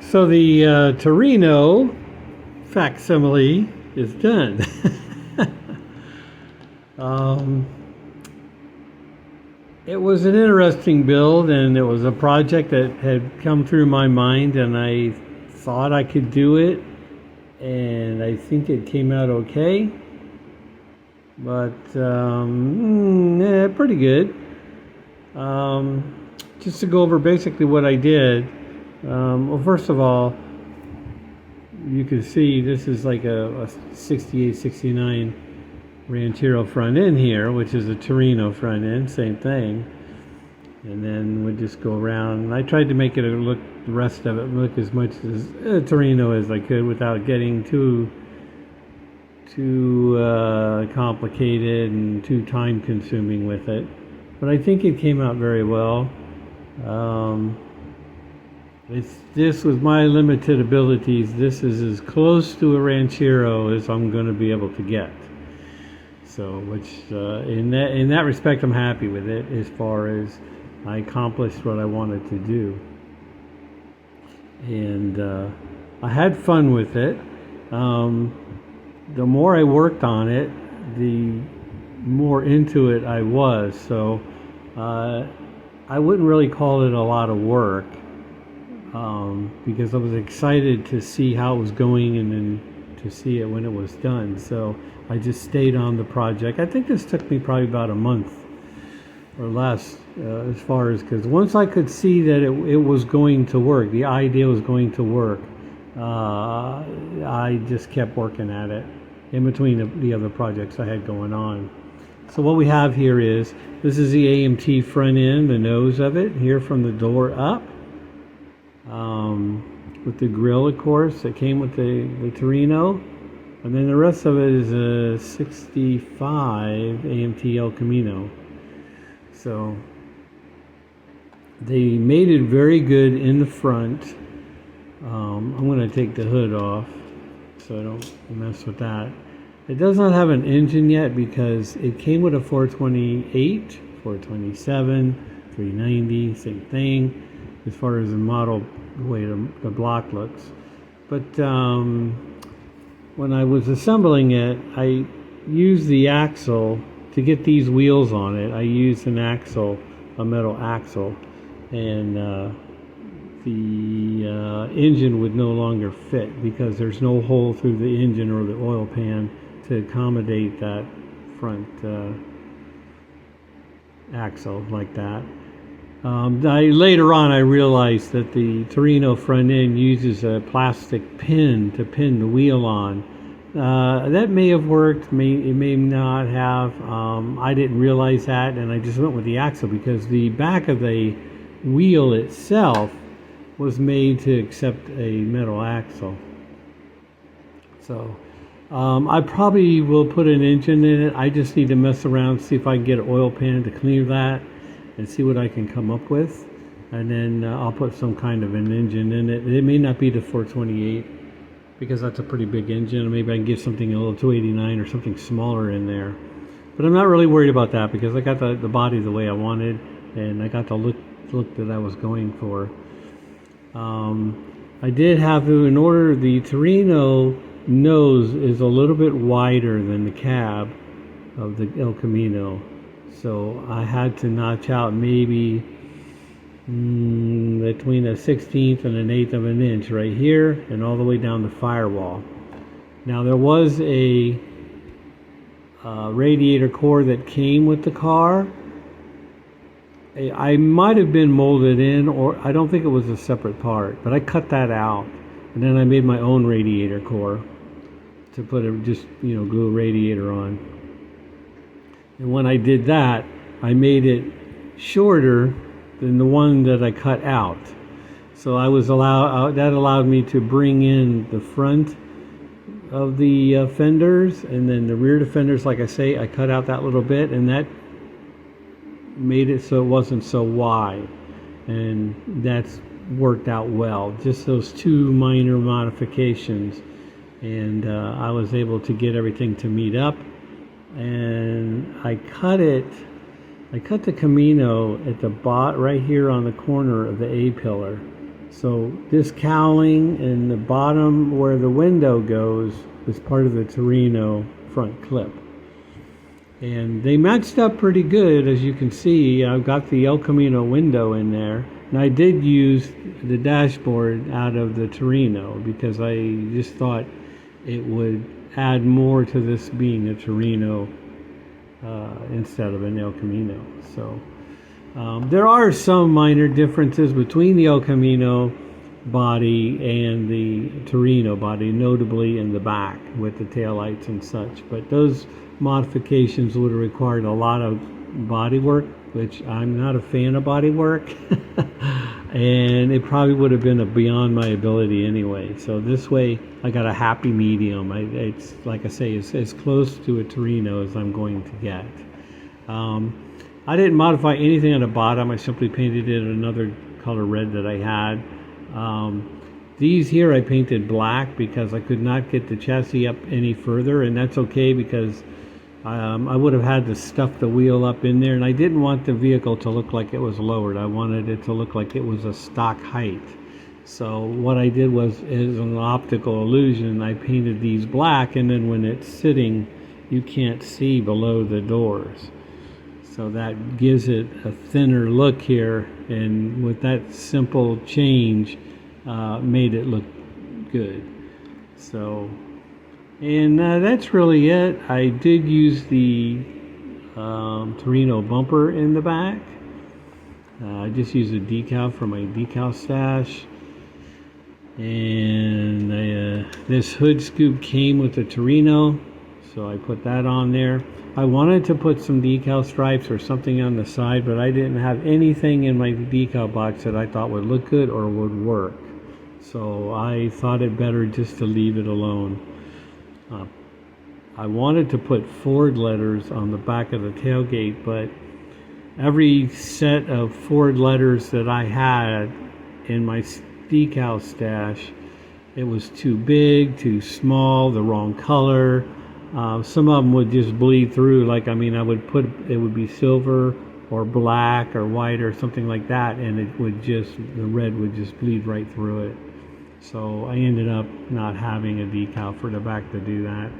So the Torino facsimile is done. um, it was an interesting build, and it was a project that had come through my mind, and I thought I could do it, and I think it came out okay. But pretty good. Just to go over basically what I did. Well, first of all, you can see this is like a 68, 69 Ranchero front end here, which is a Torino front end, same thing. And then we just go around. And I tried to make it look, the rest of it look as much as Torino as I could without getting too complicated and too time consuming with it. But I think it came out very well. This with my limited abilities, this is as close to a Ranchero as I'm going to be able to get. So, which in that respect, I'm happy with it as far as I accomplished what I wanted to do, and I had fun with it. The more I worked on it, the more into it I was. So I wouldn't really call it a lot of work because I was excited to see how it was going and then to see it when it was done. So I just stayed on the project. I think this took me probably about a month or less as far as, because once I could see that it was going to work, the idea was going to work, I just kept working at it in between the other projects I had going on. So what we have here is, this is the AMT front end, the nose of it, here from the door up, with the grill, of course, that came with the Torino. And then the rest of it is a 65 AMT El Camino. So they made it very good in the front. I'm going to take the hood off so I don't mess with that. It does not have an engine yet because it came with a 428, 427, 390, same thing as far as the model, the way the block looks. But when I was assembling it, I used the axle to get these wheels on it. I used an axle, a metal axle, and the engine would no longer fit because there's no hole through the engine or the oil pan to accommodate that front axle like that. Later on I realized that the Torino front end uses a plastic pin to pin the wheel on. That may have worked, it may not have. I didn't realize that, and I just went with the axle because the back of the wheel itself was made to accept a metal axle. So I probably will put an engine in it. I just need to mess around, see if I can get an oil pan to clear that and see what I can come up with, and then I'll put some kind of an engine in it. It may not be the 428 because that's a pretty big engine. Maybe I can get something a little 289 or something smaller in there, but I'm not really worried about that because I got the body the way I wanted, and I got the look that I was going for. I did have to, in order, the Torino nose is a little bit wider than the cab of the El Camino. So I had to notch out maybe between a 16th and an 1/8 of an inch right here and all the way down the firewall. Now there was a radiator core that came with the car. I might have been molded in, or I don't think it was a separate part, but I cut that out, and then I made my own radiator core to put glue a radiator on. And when I did that, I made it shorter than the one that I cut out. So I was that allowed me to bring in the front of the fenders, and then the rear fenders, like I say, I cut out that little bit, and that made it so it wasn't so wide, and that's worked out well. Just those two minor modifications, and I was able to get everything to meet up. And I cut the Camino at the right here on the corner of the A pillar. So this cowling and the bottom where the window goes is part of the Torino front clip. And they matched up pretty good, as you can see. I've got the El Camino window in there. And I did use the dashboard out of the Torino because I just thought it would add more to this being a Torino instead of an El Camino. So there are some minor differences between the El Camino body and the Torino body, notably in the back with the taillights and such. But those modifications would have required a lot of body work, which I'm not a fan of body work. And it probably would have been beyond my ability anyway. So this way I got a happy medium. It's like I say, it's as close to a Torino as I'm going to get. I didn't modify anything on the bottom. I simply painted it another color red that I had. These here I painted black because I could not get the chassis up any further, and that's okay because I would have had to stuff the wheel up in there, and I didn't want the vehicle to look like it was lowered. I wanted it to look like it was a stock height. So what I did was, as an optical illusion, I painted these black, and then when it's sitting, you can't see below the doors. So that gives it a thinner look here, and with that simple change, made it look good. So, and that's really it. I did use the Torino bumper in the back. I just used a decal for my decal stash. And this hood scoop came with the Torino, so I put that on there. I wanted to put some decal stripes or something on the side, but I didn't have anything in my decal box that I thought would look good or would work. So I thought it better just to leave it alone. I wanted to put Ford letters on the back of the tailgate, but every set of Ford letters that I had in my decal stash, it was too big, too small, the wrong color. Some of them would just bleed through. Like, I mean, I would put, it would be silver or black or white or something like that, and it would just, the red would just bleed right through it. So I ended up not having a decal for the back to do that,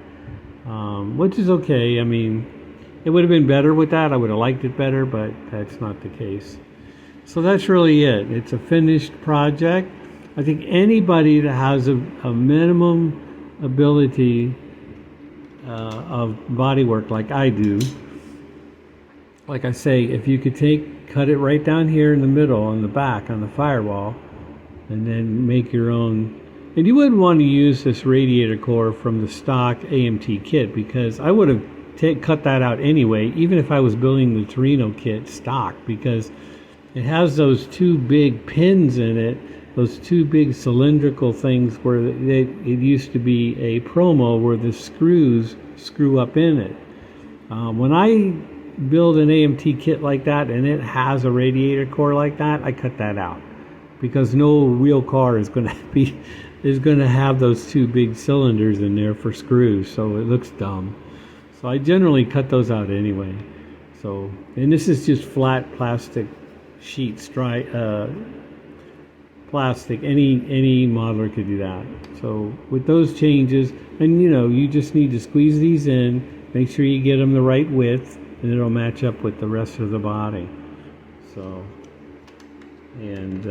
which is okay. I mean, it would have been better with that. I would have liked it better, but that's not the case. So that's really it. It's a finished project. I think anybody that has a minimum ability of body work like I do, like I say, if you could cut it right down here in the middle on the back on the firewall, and then make your own. And you wouldn't want to use this radiator core from the stock AMT kit, because I would have cut that out anyway, even if I was building the Torino kit stock, because it has those two big pins in it, those two big cylindrical things where it used to be a promo where the screws screw up in it. When I build an AMT kit like that and it has a radiator core like that, I cut that out, because no real car is going to have those two big cylinders in there for screws, so it looks dumb. So I generally cut those out anyway. So, and this is just flat plastic sheet plastic. Any modeler could do that. So with those changes, and you just need to squeeze these in, make sure you get them the right width, and it'll match up with the rest of the body. So, and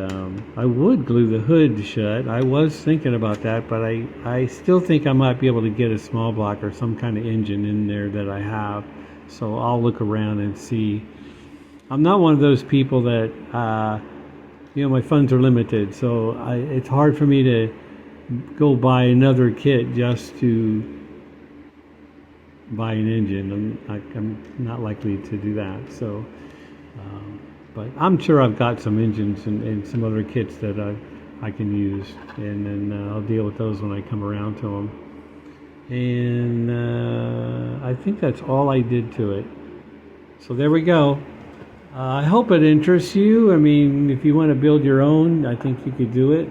I would glue the hood shut. I was thinking about that, but I still think I might be able to get a small block or some kind of engine in there that I have. So I'll look around and see. I'm not one of those people that, my funds are limited, so it's hard for me to go buy another kit just to buy an engine. I'm not likely to do that. So, but I'm sure I've got some engines and some other kits that I can use, and then I'll deal with those when I come around to them. And I think that's all I did to it. So there we go. I hope it interests you. I mean, if you want to build your own, I think you could do it.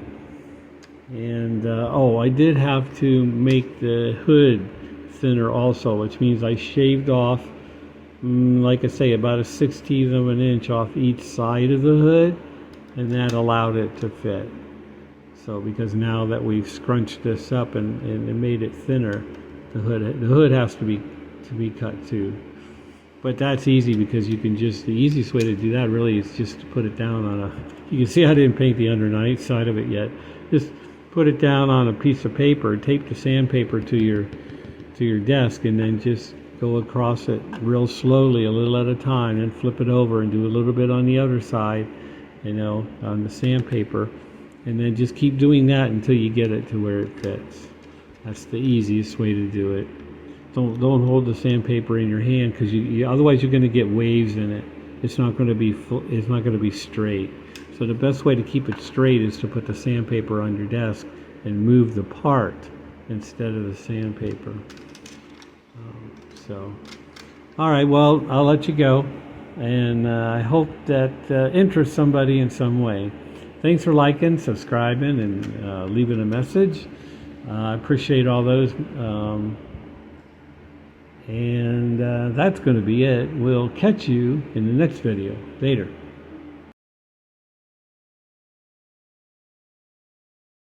And I did have to make the hood thinner also, which means I shaved off, like I say, about a 1/16 of an inch off each side of the hood, and that allowed it to fit. So because now that we've scrunched this up and made it thinner, the hood has to be cut too. But that's easy because you can just, the easiest way to do that really is just to put it down on a, you can see I didn't paint the underneath side of it yet. Just put it down on a piece of paper, tape the sandpaper to your desk, and then just go across it real slowly, a little at a time, and flip it over and do a little bit on the other side, on the sandpaper, and then just keep doing that until you get it to where it fits. That's the easiest way to do it. Don't hold the sandpaper in your hand, because otherwise you're going to get waves in it. It's not going to be straight. So the best way to keep it straight is to put the sandpaper on your desk and move the part instead of the sandpaper. All right, well, I'll let you go, and I hope that interests somebody in some way. Thanks for liking, subscribing, and leaving a message. I appreciate all those. And that's going to be it. We'll catch you in the next video. Later.